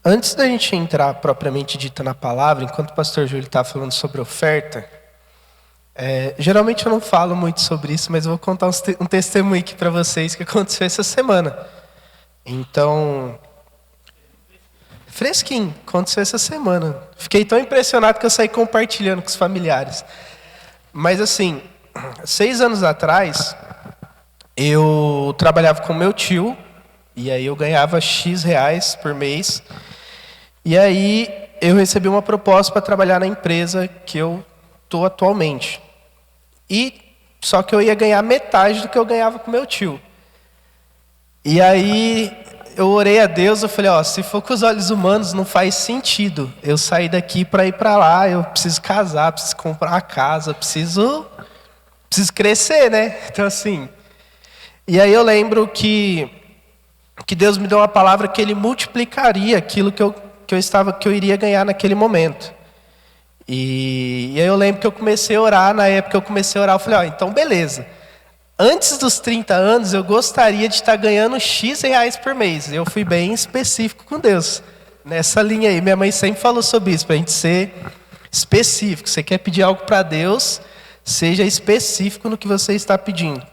Antes da gente entrar propriamente dita na palavra, enquanto o pastor Júlio está falando sobre oferta, geralmente eu não falo muito sobre isso, mas eu vou contar um testemunho aqui para vocês que aconteceu essa semana. Então, fresquinho, aconteceu essa semana. Fiquei tão impressionado que eu saí compartilhando com os familiares. Mas assim, 6 anos atrás, eu trabalhava com meu tio, e aí eu ganhava X reais por mês. E aí eu recebi uma proposta para trabalhar na empresa que eu estou atualmente. Só que eu ia ganhar metade do que eu ganhava com meu tio. E aí eu orei a Deus, eu falei, se for com os olhos humanos não faz sentido eu sair daqui para ir para lá, eu preciso casar, preciso comprar uma casa, preciso crescer, né? Então assim, e aí eu lembro que Deus me deu uma palavra que Ele multiplicaria aquilo que eu iria ganhar naquele momento. E aí eu lembro que eu comecei a orar, na época eu comecei a orar, eu falei, então beleza. Antes dos 30 anos eu gostaria de estar ganhando X reais por mês. Eu fui bem específico com Deus. Nessa linha aí, minha mãe sempre falou sobre isso, para a gente ser específico. Você quer pedir algo para Deus, seja específico no que você está pedindo.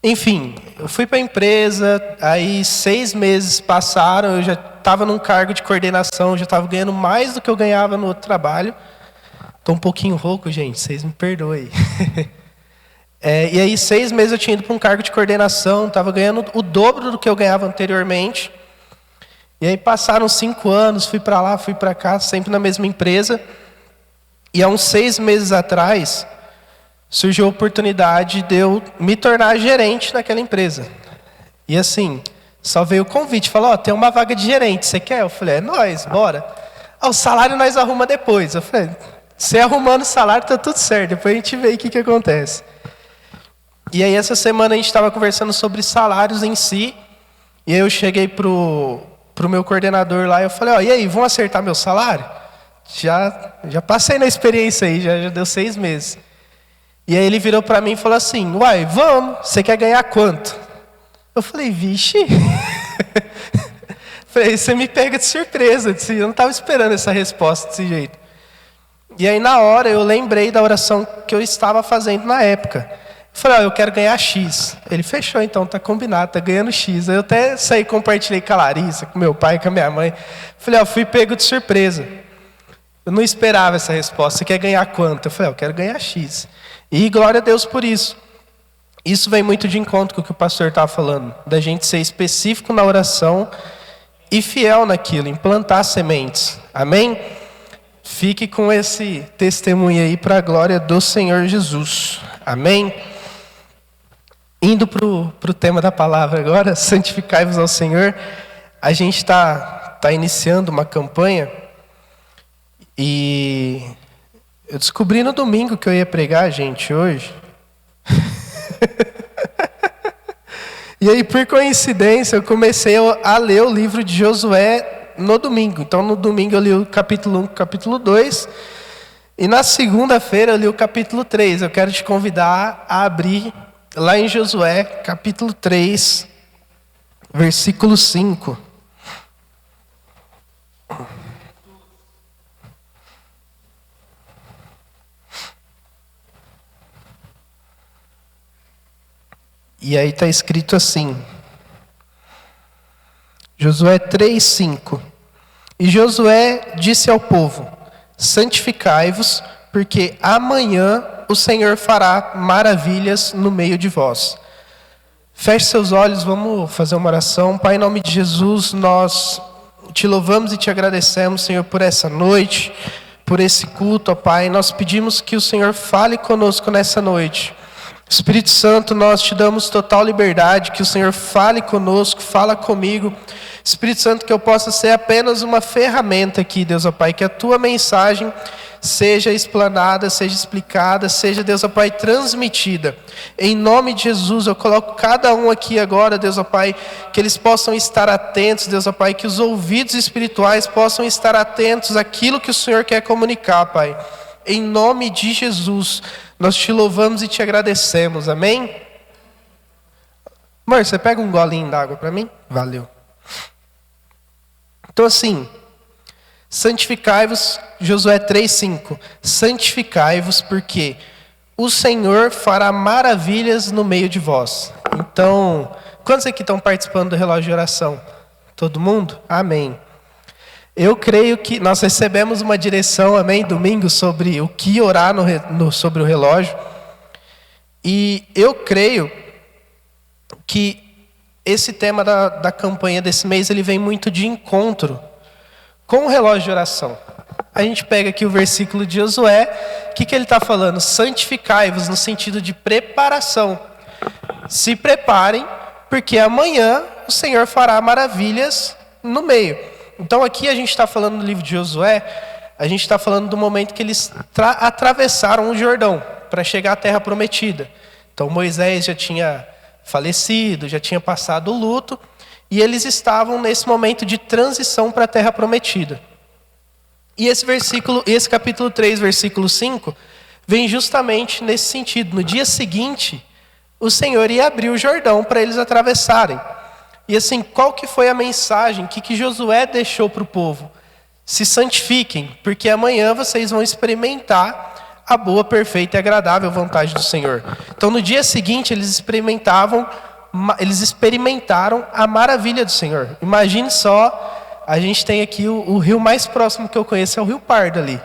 Enfim, eu fui para a empresa, aí 6 meses passaram, eu já estava num cargo de coordenação, já estava ganhando mais do que eu ganhava no outro trabalho. Estou um pouquinho rouco, gente, vocês me perdoem. E aí 6 meses eu tinha ido para um cargo de coordenação, estava ganhando o dobro do que eu ganhava anteriormente. E aí passaram 5 anos, fui para lá, fui para cá, sempre na mesma empresa. E há uns 6 meses atrás, surgiu a oportunidade de eu me tornar gerente naquela empresa. E assim, só veio o convite, falou, tem uma vaga de gerente, você quer? Eu falei, nóis, bora. O salário nós arruma depois. Eu falei, você arrumando o salário tá tudo certo, depois a gente vê o que acontece. E aí essa semana a gente estava conversando sobre salários em si, e aí eu cheguei pro meu coordenador lá, e eu falei, e aí, vão acertar meu salário? Já passei na experiência aí, já deu 6 meses. E aí ele virou para mim e falou assim, vamos, você quer ganhar quanto? Eu falei, vixe. Falei, você me pega de surpresa, eu não estava esperando essa resposta desse jeito. E aí na hora eu lembrei da oração que eu estava fazendo na época. Eu falei, eu quero ganhar X. Ele, fechou então, tá combinado, tá ganhando X. Aí eu até saí e compartilhei com a Larissa, com meu pai, com a minha mãe. Falei, fui pego de surpresa. Eu não esperava essa resposta, você quer ganhar quanto? Eu falei, eu quero ganhar X. E glória a Deus por isso. Isso vem muito de encontro com o que o pastor estava falando, da gente ser específico na oração e fiel naquilo, implantar sementes. Amém? Fique com esse testemunho aí para a glória do Senhor Jesus. Amém? Indo para o tema da palavra agora, santificai-vos ao Senhor. A gente está iniciando uma campanha e eu descobri no domingo que eu ia pregar, gente, hoje. E aí, por coincidência, eu comecei a ler o livro de Josué no domingo. Então, no domingo eu li o capítulo 1, capítulo 2. E na segunda-feira eu li o capítulo 3. Eu quero te convidar a abrir lá em Josué, capítulo 3, versículo 5. E aí está escrito assim, Josué 3:5. E Josué disse ao povo, santificai-vos, porque amanhã o Senhor fará maravilhas no meio de vós. Feche seus olhos, vamos fazer uma oração. Pai, em nome de Jesus, nós te louvamos e te agradecemos, Senhor, por essa noite, por esse culto, ó Pai. Nós pedimos que o Senhor fale conosco nessa noite. Espírito Santo, nós te damos total liberdade, que o Senhor fale conosco, fala comigo. Espírito Santo, que eu possa ser apenas uma ferramenta aqui, Deus, ó Pai, que a tua mensagem seja explanada, seja explicada, seja, Deus, ó Pai, transmitida. Em nome de Jesus, eu coloco cada um aqui agora, Deus, ó Pai, que eles possam estar atentos, Deus, ó Pai, que os ouvidos espirituais possam estar atentos àquilo que o Senhor quer comunicar, Pai. Em nome de Jesus, nós te louvamos e te agradecemos, amém? Amor, você pega um golinho d'água para mim? Valeu. Então assim, santificai-vos, Josué 3:5, santificai-vos porque o Senhor fará maravilhas no meio de vós. Então, quantos aqui estão participando do relógio de oração? Todo mundo? Amém. Eu creio que nós recebemos uma direção, amém, domingo, sobre o que orar sobre o relógio. E eu creio que esse tema da campanha desse mês, ele vem muito de encontro com o relógio de oração. A gente pega aqui o versículo de Josué, o que ele está falando? Santificai-vos, no sentido de preparação. Se preparem, porque amanhã o Senhor fará maravilhas no meio. Então aqui a gente está falando no livro de Josué, a gente está falando do momento que eles atravessaram o Jordão para chegar à terra prometida. Então Moisés já tinha falecido, já tinha passado o luto, e eles estavam nesse momento de transição para a terra prometida. E esse capítulo 3, versículo 5, vem justamente nesse sentido. No dia seguinte, o Senhor ia abrir o Jordão para eles atravessarem. E assim, qual que foi a mensagem que Josué deixou para o povo? Se santifiquem, porque amanhã vocês vão experimentar a boa, perfeita e agradável vontade do Senhor. Então no dia seguinte eles experimentaram a maravilha do Senhor. Imagine só, a gente tem aqui o rio mais próximo que eu conheço, é o Rio Pardo ali.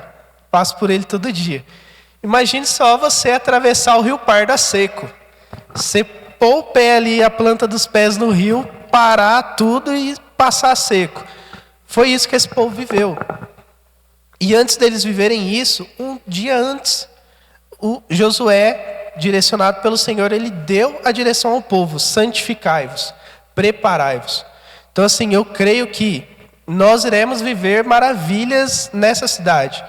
Passo por ele todo dia. Imagine só você atravessar o Rio Pardo a seco. Você pôr o pé ali, a planta dos pés no rio, parar tudo e passar seco. Foi isso que esse povo viveu. E antes deles viverem isso, um dia antes, o Josué, direcionado pelo Senhor, ele deu a direção ao povo: santificai-vos, preparai-vos. Então assim, eu creio que nós iremos viver maravilhas nessa cidade.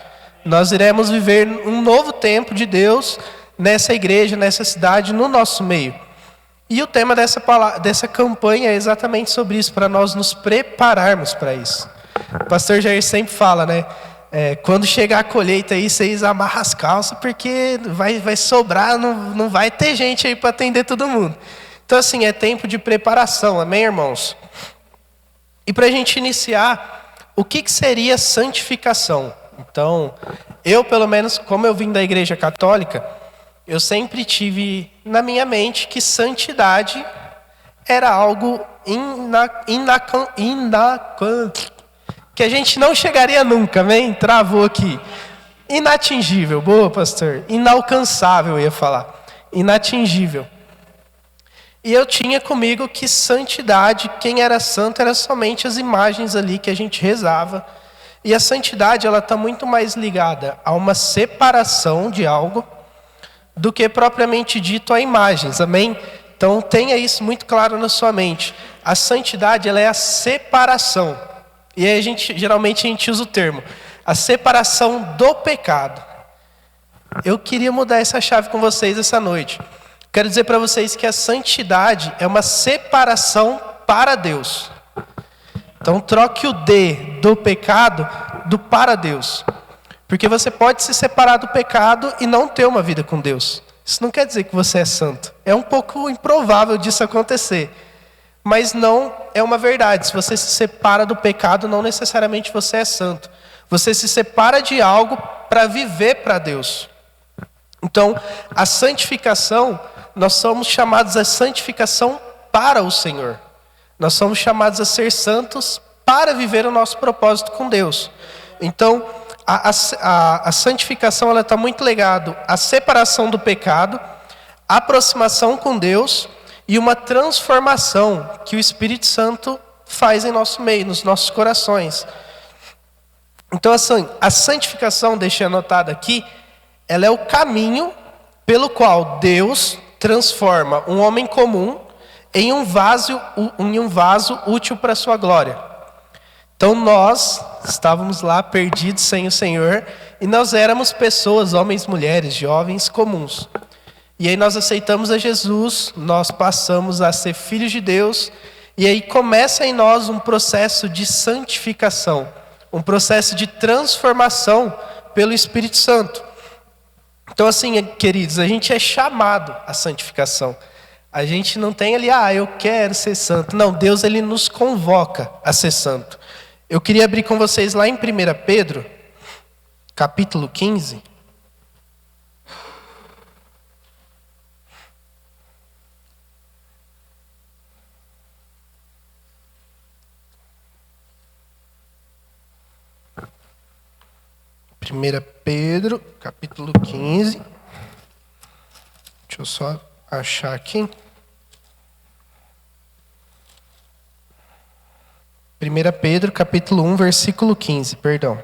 Nós iremos viver um novo tempo de Deus nessa igreja, nessa cidade, no nosso meio. E o tema dessa campanha é exatamente sobre isso, para nós nos prepararmos para isso. O pastor Jair sempre fala, né? Quando chegar a colheita aí, vocês amarram as calças, porque vai sobrar, não vai ter gente aí para atender todo mundo. Então assim, é tempo de preparação, amém, irmãos? E para a gente iniciar, o que seria santificação? Então, eu pelo menos, como eu vim da igreja católica, eu sempre tive na minha mente que santidade era algo que a gente não chegaria nunca, amém? Travou aqui. Inatingível, boa, pastor. Inalcançável, eu ia falar. Inatingível. E eu tinha comigo que santidade, quem era santo, era somente as imagens ali que a gente rezava. E a santidade, ela está muito mais ligada a uma separação de algo do que propriamente dito a imagens, amém? Então tenha isso muito claro na sua mente. A santidade, ela é a separação. E aí geralmente a gente usa o termo, a separação do pecado. Eu queria mudar essa chave com vocês essa noite. Quero dizer para vocês que a santidade é uma separação para Deus. Então troque o do pecado do para Deus. Porque você pode se separar do pecado e não ter uma vida com Deus. Isso não quer dizer que você é santo. É um pouco improvável disso acontecer. Mas não é uma verdade. Se você se separa do pecado, não necessariamente você é santo. Você se separa de algo para viver para Deus. Então, a santificação, nós somos chamados a santificação para o Senhor. Nós somos chamados a ser santos para viver o nosso propósito com Deus. Então, a santificação, ela está muito ligada à separação do pecado, à aproximação com Deus e uma transformação que o Espírito Santo faz em nosso meio, nos nossos corações. Então, assim, a santificação, deixei anotado aqui, ela é o caminho pelo qual Deus transforma um homem comum em um vaso útil para a sua glória. Então nós estávamos lá perdidos sem o Senhor e nós éramos pessoas, homens, mulheres, jovens, comuns. E aí nós aceitamos a Jesus, nós passamos a ser filhos de Deus e aí começa em nós um processo de santificação, um processo de transformação pelo Espírito Santo. Então assim, queridos, a gente é chamado à santificação. A gente não tem ali, eu quero ser santo. Não, Deus ele nos convoca a ser santo. Eu queria abrir com vocês lá em 1 Pedro, capítulo 15. Primeira Pedro, capítulo 15. Deixa eu só achar aqui. 1 Pedro, capítulo 1, versículo 15, perdão.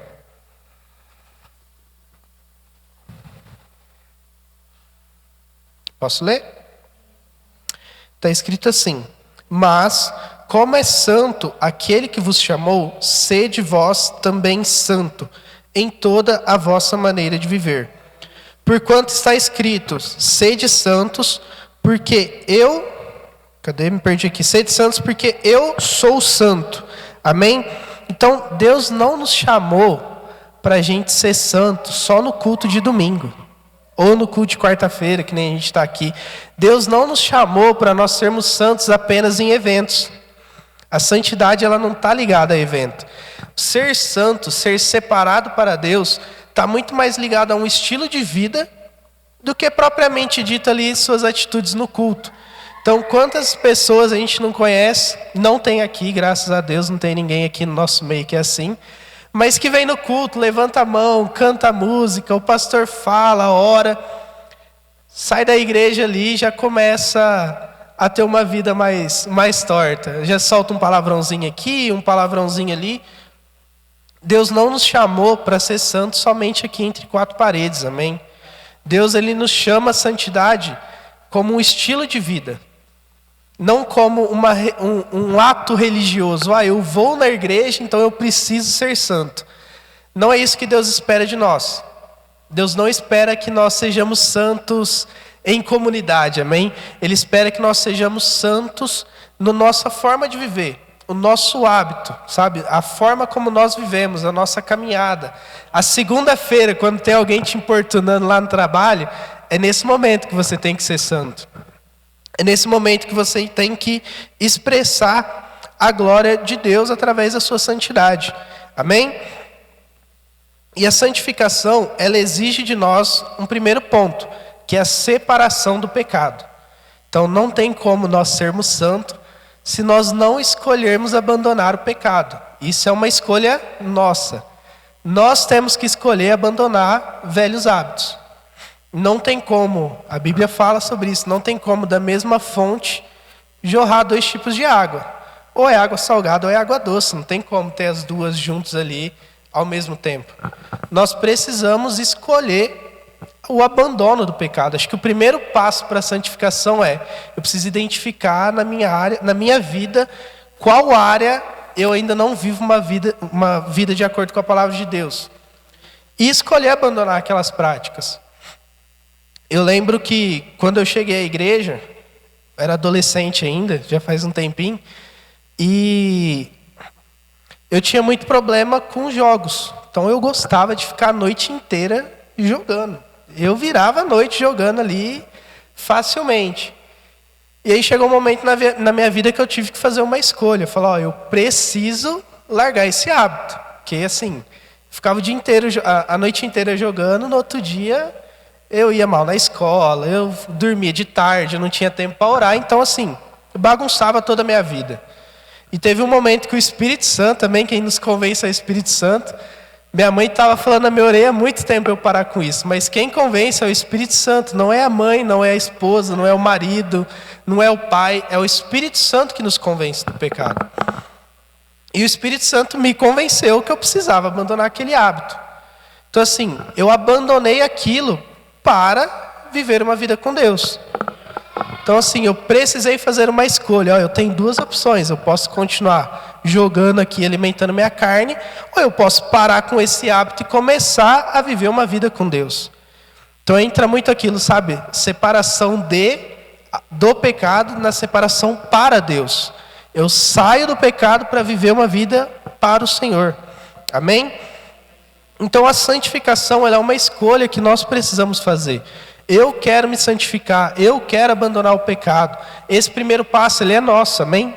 Posso ler? Está escrito assim: mas, como é santo aquele que vos chamou, sede vós também santo, em toda a vossa maneira de viver. Porquanto está escrito, sede santos, porque eu... Cadê? Me perdi aqui. Sede santos, porque eu sou santo. Amém? Então, Deus não nos chamou para a gente ser santo só no culto de domingo. Ou no culto de quarta-feira, que nem a gente está aqui. Deus não nos chamou para nós sermos santos apenas em eventos. A santidade ela não está ligada a evento. Ser santo, ser separado para Deus, está muito mais ligado a um estilo de vida do que propriamente dito ali suas atitudes no culto. Então, quantas pessoas a gente não conhece, não tem aqui, graças a Deus, não tem ninguém aqui no nosso meio que é assim, mas que vem no culto, levanta a mão, canta a música, o pastor fala, ora, sai da igreja ali e já começa a ter uma vida mais torta. Já solta um palavrãozinho aqui, um palavrãozinho ali. Deus não nos chamou para ser santos somente aqui entre quatro paredes, amém? Deus ele nos chama a santidade como um estilo de vida. Não como um ato religioso. Eu vou na igreja, então eu preciso ser santo. Não é isso que Deus espera de nós. Deus não espera que nós sejamos santos em comunidade, amém? Ele espera que nós sejamos santos na nossa forma de viver. O nosso hábito, sabe? A forma como nós vivemos, a nossa caminhada. A segunda-feira, quando tem alguém te importunando lá no trabalho, é nesse momento que você tem que ser santo. É nesse momento que você tem que expressar a glória de Deus através da sua santidade. Amém? E a santificação, ela exige de nós um primeiro ponto, que é a separação do pecado. Então não tem como nós sermos santos se nós não escolhermos abandonar o pecado. Isso é uma escolha nossa. Nós temos que escolher abandonar velhos hábitos. Não tem como, a Bíblia fala sobre isso, não tem como da mesma fonte jorrar dois tipos de água. Ou é água salgada ou é água doce, não tem como ter as duas juntas ali ao mesmo tempo. Nós precisamos escolher o abandono do pecado. Acho que o primeiro passo para a santificação eu preciso identificar na minha vida, qual área eu ainda não vivo uma vida de acordo com a palavra de Deus. E escolher abandonar aquelas práticas. Eu lembro que quando eu cheguei à igreja, eu era adolescente ainda, já faz um tempinho, e eu tinha muito problema com jogos. Então eu gostava de ficar a noite inteira jogando. Eu virava a noite jogando ali facilmente. E aí chegou um momento na minha vida que eu tive que fazer uma escolha. Eu falei, eu preciso largar esse hábito. Porque assim, ficava o dia inteiro, a noite inteira jogando, no outro dia eu ia mal na escola, eu dormia de tarde, eu não tinha tempo para orar. Então assim, eu bagunçava toda a minha vida. E teve um momento que o Espírito Santo, também quem nos convence é o Espírito Santo, minha mãe estava falando na minha orelha há muito tempo eu parar com isso, mas quem convence é o Espírito Santo, não é a mãe, não é a esposa, não é o marido, não é o pai, é o Espírito Santo que nos convence do pecado. E o Espírito Santo me convenceu que eu precisava abandonar aquele hábito. Então assim, eu abandonei aquilo para viver uma vida com Deus. Então assim, eu precisei fazer uma escolha. Eu tenho duas opções. Eu posso continuar jogando aqui, alimentando minha carne, ou eu posso parar com esse hábito e começar a viver uma vida com Deus. Então entra muito aquilo, sabe? Separação do pecado na separação para Deus. Eu saio do pecado para viver uma vida para o Senhor. Amém? Então a santificação ela é uma escolha que nós precisamos fazer. eu quero me santificar, eu quero abandonar o pecado. Esse primeiro passo, ele é nosso, amém?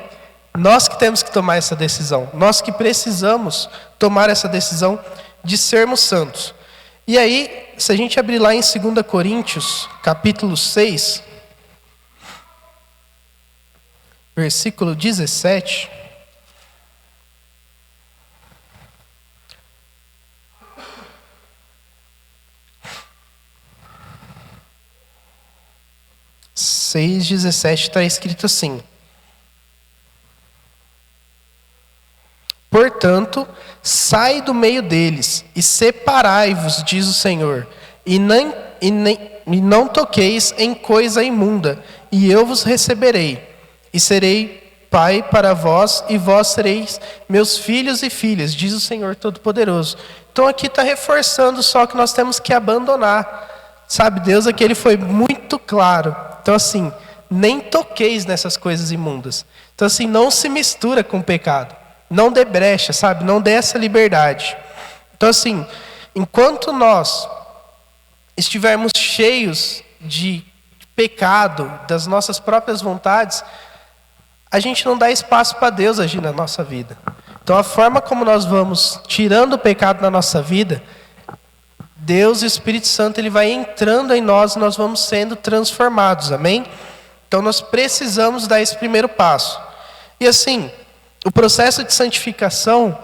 Nós que temos que tomar essa decisão. Nós que precisamos tomar essa decisão de sermos santos. E aí, se a gente abrir lá em 2 Coríntios, capítulo 6, versículo 17... Seis 17 está escrito assim: portanto, sai do meio deles e separai-vos, diz o Senhor, e não toqueis em coisa imunda, e eu vos receberei, e serei pai para vós, e vós sereis meus filhos e filhas, diz o Senhor Todo-Poderoso. Então aqui está reforçando só que nós temos que abandonar. Sabe, Deus aqui ele foi muito claro. Então assim, nem toqueis nessas coisas imundas. Então assim, não se mistura com o pecado. Não dê brecha, sabe? Não dê essa liberdade. Então assim, enquanto nós estivermos cheios de pecado, das nossas próprias vontades, a gente não dá espaço para Deus agir na nossa vida. Então a forma como nós vamos tirando o pecado na nossa vida, Deus e o Espírito Santo ele vai entrando em nós e nós vamos sendo transformados, amém? Então nós precisamos dar esse primeiro passo. E assim, o processo de santificação,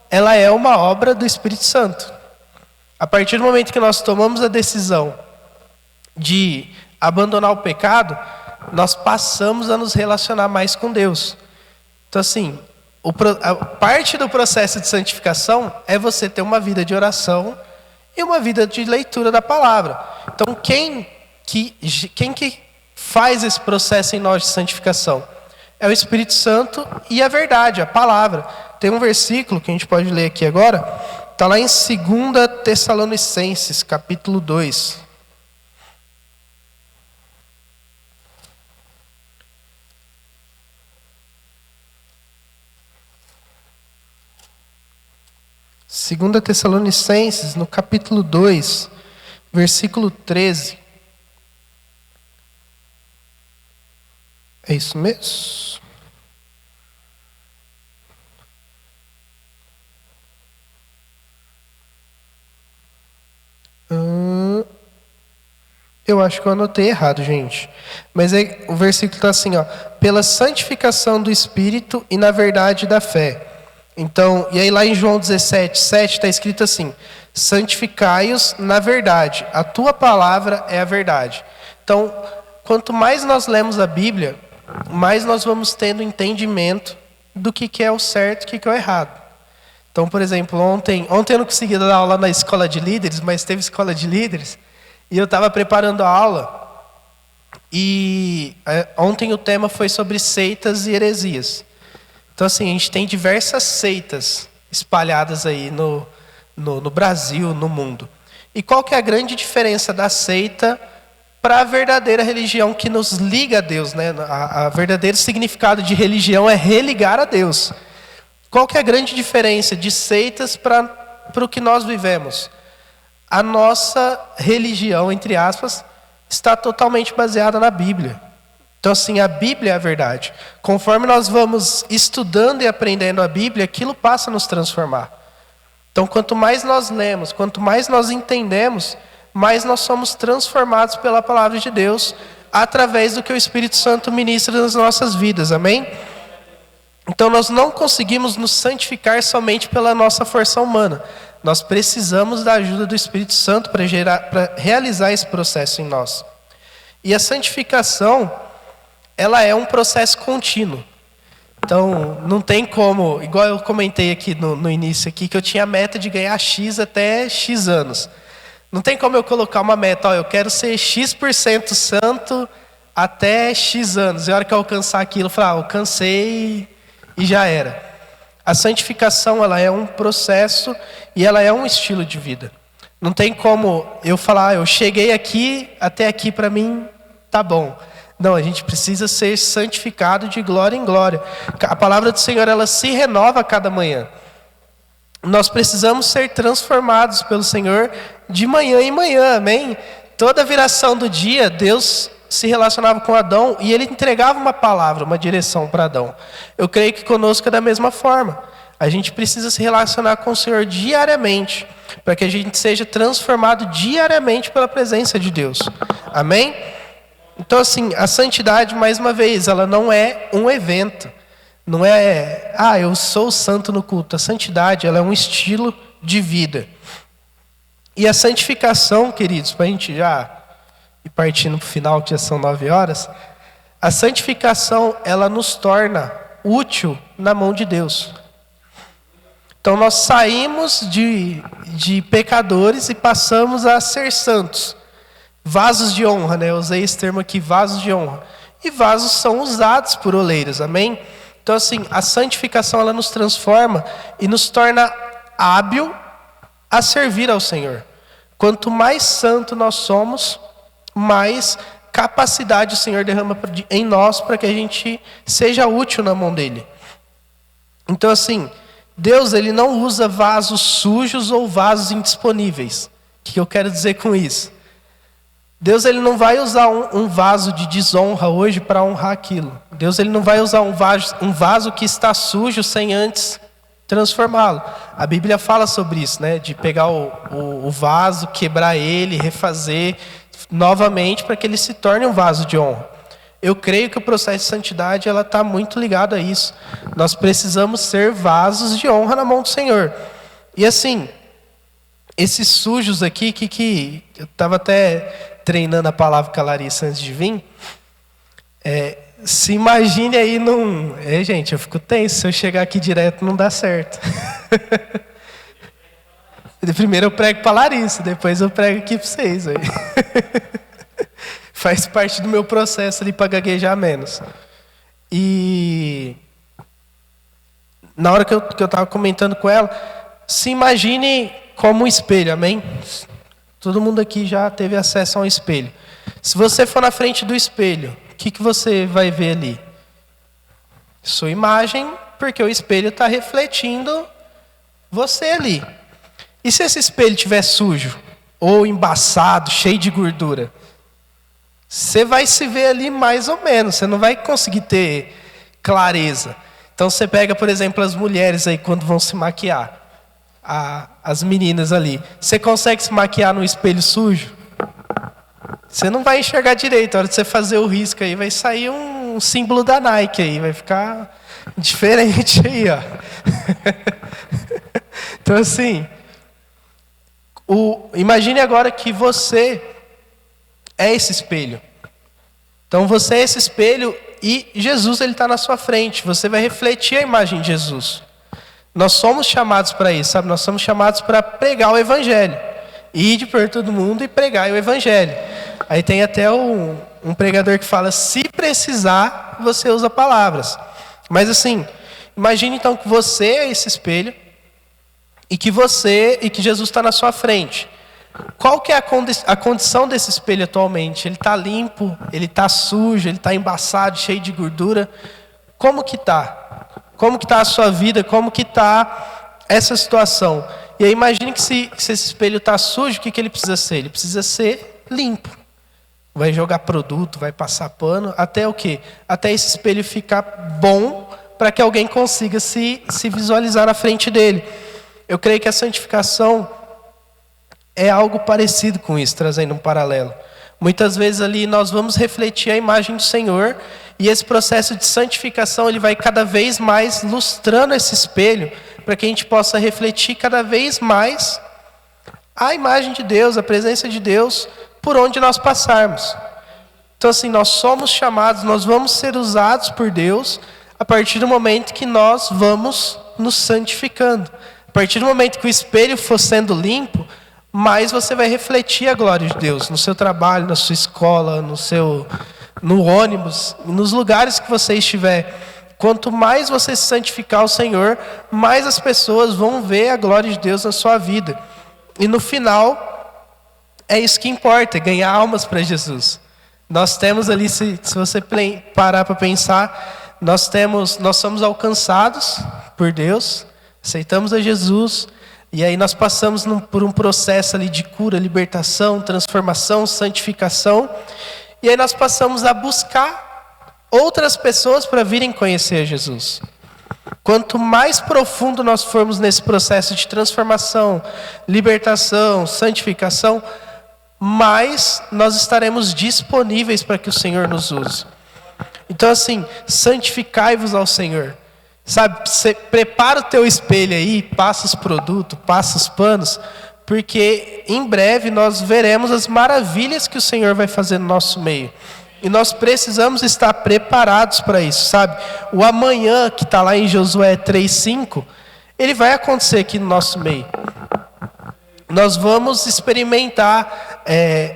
ela é uma obra do Espírito Santo. A partir do momento que nós tomamos a decisão de abandonar o pecado, nós passamos a nos relacionar mais com Deus. Então assim, a parte do processo de santificação é você ter uma vida de oração e uma vida de leitura da palavra. Então, quem que faz esse processo em nós de santificação? É o Espírito Santo e a verdade, a palavra. Tem um versículo que a gente pode ler aqui agora, está lá em 2 Tessalonicenses, capítulo 2. Segunda Tessalonicenses, no capítulo 2, versículo 13. É isso mesmo? Eu acho que eu anotei errado, gente. Mas o versículo está assim, ó. Pela santificação do Espírito e na verdade da fé. Então, e aí lá em João 17, 7 está escrito assim: santificai-os na verdade, a tua palavra é a verdade. Então, quanto mais nós lemos a Bíblia, mais nós vamos tendo entendimento do que é o certo e o que é o errado. Então, por exemplo, ontem eu não consegui dar aula na escola de líderes, mas teve escola de líderes, e eu estava preparando a aula, e ontem o tema foi sobre seitas e heresias. Então, assim, a gente tem diversas seitas espalhadas aí no Brasil, no mundo. E qual que é a grande diferença da seita para a verdadeira religião que nos liga a Deus, né? A verdadeiro significado de religião é religar a Deus. Qual que é a grande diferença de seitas para o que nós vivemos? A nossa religião, entre aspas, está totalmente baseada na Bíblia. Então, assim, a Bíblia é a verdade. Conforme nós vamos estudando e aprendendo a Bíblia, aquilo passa a nos transformar. Então, quanto mais nós lemos, quanto mais nós entendemos, mais nós somos transformados pela palavra de Deus, através do que o Espírito Santo ministra nas nossas vidas, amém? Então, nós não conseguimos nos santificar somente pela nossa força humana. Nós precisamos da ajuda do Espírito Santo para realizar esse processo em nós. E a santificação, ela é um processo contínuo. Então, não tem como, igual eu comentei aqui no início, aqui, que eu tinha a meta de ganhar X até X anos. Não tem como eu colocar uma meta, eu quero ser X% santo até X anos. E a hora que eu alcançar aquilo, eu falar, alcancei e já era. A santificação, ela é um processo e ela é um estilo de vida. Não tem como eu falar, eu cheguei aqui, até aqui para mim, tá bom. Não, a gente precisa ser santificado de glória em glória. A palavra do Senhor, ela se renova a cada manhã. Nós precisamos ser transformados pelo Senhor de manhã em manhã, amém? toda viração do dia, Deus se relacionava com Adão e ele entregava uma palavra, uma direção para Adão. Eu creio que conosco é da mesma forma. A gente precisa se relacionar com o Senhor diariamente, para que a gente seja transformado diariamente pela presença de Deus. Amém? Então, assim, a santidade, mais uma vez, ela não é um evento. Não é, eu sou santo no culto. A santidade, ela é um estilo de vida. E a santificação, queridos, para a gente já ir partindo para o final, que já são 9 horas, a santificação, ela nos torna útil na mão de Deus. Então, nós saímos de pecadores e passamos a ser santos. Vasos de honra, né? Eu usei esse termo aqui, vasos de honra. E vasos são usados por oleiros, amém? Então, assim, a santificação, ela nos transforma e nos torna hábil a servir ao Senhor. Quanto mais santo nós somos, mais capacidade o Senhor derrama em nós para que a gente seja útil na mão dele. Então, assim, Deus, ele não usa vasos sujos ou vasos indisponíveis. O que eu quero dizer com isso? Deus, ele não vai usar um vaso de desonra hoje para honrar aquilo. Deus, ele não vai usar um vaso que está sujo sem antes transformá-lo. A Bíblia fala sobre isso, né? De pegar o vaso, quebrar ele, refazer novamente para que ele se torne um vaso de honra. Eu creio que o processo de santidade, ela está muito ligado a isso. Nós precisamos ser vasos de honra na mão do Senhor. E assim, esses sujos aqui, que eu estava até treinando a palavra com a Larissa antes de vir, se imagine aí num... gente, eu fico tenso, se eu chegar aqui direto não dá certo. Primeiro eu prego para a Larissa, depois eu prego aqui para vocês. Aí. Faz parte do meu processo ali para gaguejar menos. E na hora que eu estava comentando com ela, se imagine como um espelho, amém? Todo mundo aqui já teve acesso a um espelho. Se você for na frente do espelho, o que você vai ver ali? Sua imagem, porque o espelho está refletindo você ali. E se esse espelho estiver sujo, ou embaçado, cheio de gordura? Você vai se ver ali mais ou menos, você não vai conseguir ter clareza. Então você pega, por exemplo, as mulheres aí quando vão se maquiar. As meninas ali. Você consegue se maquiar no espelho sujo? Você não vai enxergar direito. A hora de você fazer o risco aí, vai sair um símbolo da Nike aí. Vai ficar diferente aí, ó. Então assim, imagine agora que você é esse espelho. Então você é esse espelho e Jesus, ele está na sua frente. Você vai refletir a imagem de Jesus. Nós somos chamados para isso, sabe? Nós somos chamados para pregar o Evangelho. Ide por todo mundo e pregar o Evangelho. Aí tem até um pregador que fala, se precisar, você usa palavras. Mas assim, imagine então que você é esse espelho e que Jesus está na sua frente. Qual que é a condição desse espelho atualmente? Ele está limpo, ele está sujo, ele está embaçado, cheio de gordura. Como que está? Como que está a sua vida? Como que está essa situação? E aí imagine que se esse espelho está sujo, o que ele precisa ser? Ele precisa ser limpo. Vai jogar produto, vai passar pano, até o quê? Até esse espelho ficar bom para que alguém consiga se visualizar na frente dele. Eu creio que a santificação é algo parecido com isso, trazendo um paralelo. Muitas vezes ali nós vamos refletir a imagem do Senhor e esse processo de santificação ele vai cada vez mais lustrando esse espelho para que a gente possa refletir cada vez mais a imagem de Deus, a presença de Deus por onde nós passarmos. Então assim, nós somos chamados, nós vamos ser usados por Deus a partir do momento que nós vamos nos santificando. A partir do momento que o espelho for sendo limpo, mais você vai refletir a glória de Deus no seu trabalho, na sua escola, no ônibus, nos lugares que você estiver. Quanto mais você se santificar ao Senhor, mais as pessoas vão ver a glória de Deus na sua vida. E no final, é isso que importa, é ganhar almas para Jesus. Nós temos ali, se você parar para pensar, nós somos alcançados por Deus, aceitamos a Jesus, E aí nós passamos por um processo ali de cura, libertação, transformação, santificação. E aí nós passamos a buscar outras pessoas para virem conhecer Jesus. Quanto mais profundo nós formos nesse processo de transformação, libertação, santificação, mais nós estaremos disponíveis para que o Senhor nos use. Então assim, santificai-vos ao Senhor. Sabe, você prepara o teu espelho aí, passa os produtos, passa os panos, porque em breve nós veremos as maravilhas que o Senhor vai fazer no nosso meio. E nós precisamos estar preparados para isso, sabe? O amanhã, que está lá em Josué 3:5, ele vai acontecer aqui no nosso meio. Nós vamos experimentar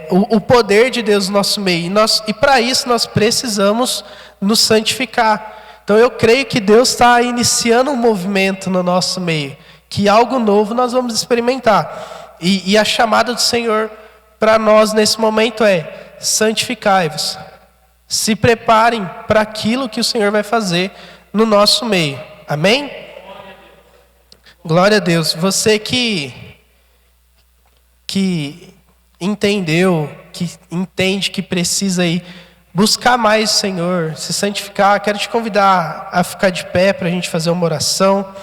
o poder de Deus no nosso meio. E para isso nós precisamos nos santificar. Então eu creio que Deus está iniciando um movimento no nosso meio, que algo novo nós vamos experimentar. E a chamada do Senhor para nós nesse momento é: santificai-vos. Se preparem para aquilo que o Senhor vai fazer no nosso meio. Amém? Glória a Deus. Você que entendeu, que entende que precisa ir buscar mais o Senhor, se santificar, quero te convidar a ficar de pé para a gente fazer uma oração.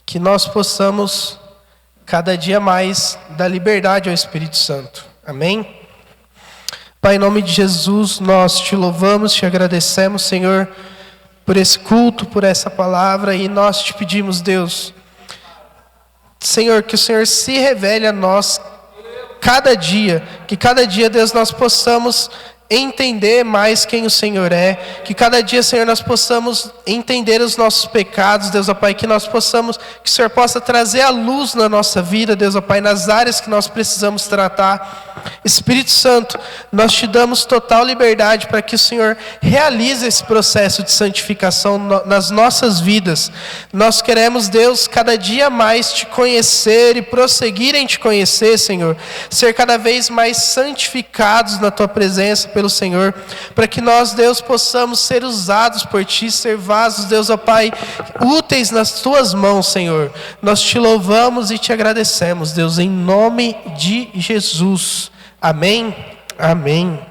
Que nós possamos cada dia mais dar liberdade ao Espírito Santo. Amém? Pai, em nome de Jesus, nós te louvamos, te agradecemos, Senhor, por esse culto, por essa palavra, e nós te pedimos, Deus, Senhor, que o Senhor se revele a nós cada dia, que cada dia, Deus, nós possamos entender mais quem o Senhor é, que cada dia, Senhor, nós possamos entender os nossos pecados, Deus, ó Pai, que nós possamos, que o Senhor possa trazer a luz na nossa vida, Deus, ó Pai, nas áreas que nós precisamos tratar. Espírito Santo, nós te damos total liberdade para que o Senhor realize esse processo de santificação nas nossas vidas. Nós queremos, Deus, cada dia mais te conhecer e prosseguir em te conhecer, Senhor, ser cada vez mais santificados na tua presença pelo Senhor, para que nós, Deus, possamos ser usados por ti, ser vasos, Deus, ó Pai, úteis nas tuas mãos, Senhor. Nós te louvamos e te agradecemos, Deus, em nome de Jesus. Amém. Amém.